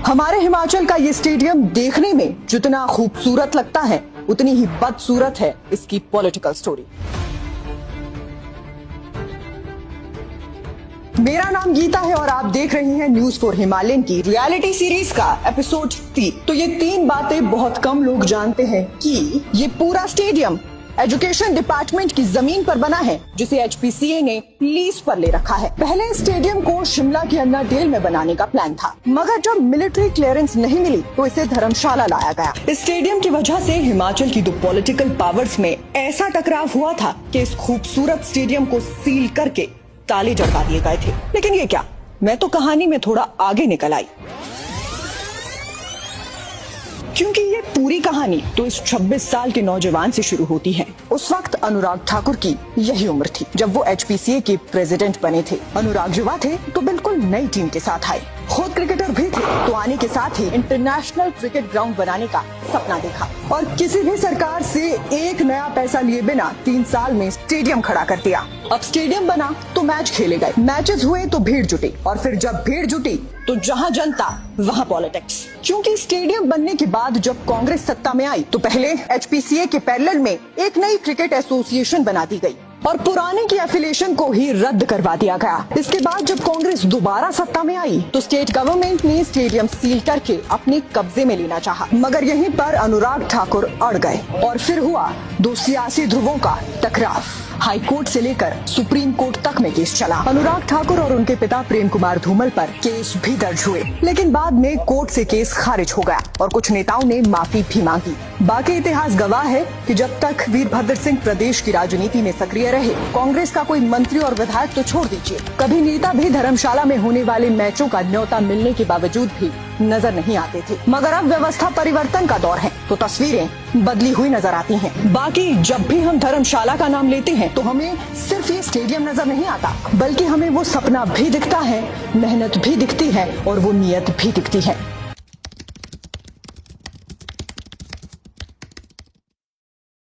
हमारे हिमाचल का ये स्टेडियम देखने में जितना खूबसूरत लगता है उतनी ही बदसूरत है इसकी पॉलिटिकल स्टोरी। मेरा नाम गीता है और आप देख रहे हैं न्यूज़ फॉर हिमालयन की रियलिटी सीरीज का एपिसोड 3। तो ये 3 बातें बहुत कम लोग जानते हैं कि ये पूरा स्टेडियम एजुकेशन डिपार्टमेंट की जमीन पर बना है, जिसे HPCA ने लीज पर ले रखा है। पहले स्टेडियम को शिमला के अन्ना डेल में बनाने का प्लान था, मगर जब मिलिट्री क्लियरेंस नहीं मिली तो इसे धर्मशाला लाया गया। इस स्टेडियम की वजह से हिमाचल की 2 पॉलिटिकल पावर्स में ऐसा टकराव हुआ था कि इस खूबसूरत स्टेडियम को सील करके ताले जड़वा दिए गए थे। लेकिन ये क्या, मैं तो कहानी में थोड़ा आगे निकल आई, क्योंकि ये पूरी कहानी तो इस 26 साल के नौजवान से शुरू होती है। उस वक्त अनुराग ठाकुर की यही उम्र थी जब वो HPCA के प्रेसिडेंट बने थे। अनुराग युवा थे तो बिल्कुल नई टीम के साथ आए। खुद क्रिकेटर भी थे तो आने के साथ ही इंटरनेशनल क्रिकेट ग्राउंड बनाने का सपना देखा और किसी भी सरकार से एक नया पैसा लिए बिना 3 साल में स्टेडियम खड़ा कर दिया। अब स्टेडियम बना तो मैच खेले गए, मैचेस हुए तो भीड़ जुटी और फिर जब भीड़ जुटी तो जहां जनता वहां पॉलिटिक्स। क्योंकि स्टेडियम बनने के बाद जब कांग्रेस सत्ता में आई तो पहले HPCA के पैरेलल में एक नई क्रिकेट एसोसिएशन बना दी गई और पुराने की एफिलिएशन को ही रद्द करवा दिया गया। इसके बाद जब कांग्रेस दोबारा सत्ता में आई तो स्टेट गवर्नमेंट ने स्टेडियम सील करके अपने कब्जे में लेना चाहा, मगर यहीं पर अनुराग ठाकुर अड़ गए और फिर हुआ 2 सियासी ध्रुवों का टकराव। हाई कोर्ट से लेकर सुप्रीम कोर्ट तक में केस चला। अनुराग ठाकुर और उनके पिता प्रेम कुमार धूमल पर केस भी दर्ज हुए, लेकिन बाद में कोर्ट से केस खारिज हो गया और कुछ नेताओं ने माफी भी मांगी। बाकी इतिहास गवाह है कि जब तक वीरभद्र सिंह प्रदेश की राजनीति में सक्रिय रहे, कांग्रेस का कोई मंत्री और विधायक तो छोड़ दीजिए, कभी नेता भी धर्मशाला में होने वाले मैचों का न्योता मिलने के बावजूद भी नजर नहीं आते थे। मगर अब व्यवस्था परिवर्तन का दौर है तो तस्वीरें बदली हुई नजर आती हैं। बाकी जब भी हम धर्मशाला का नाम लेते हैं तो हमें सिर्फ ये स्टेडियम नजर नहीं आता, बल्कि हमें वो सपना भी दिखता है, मेहनत भी दिखती है और वो नियत भी दिखती है।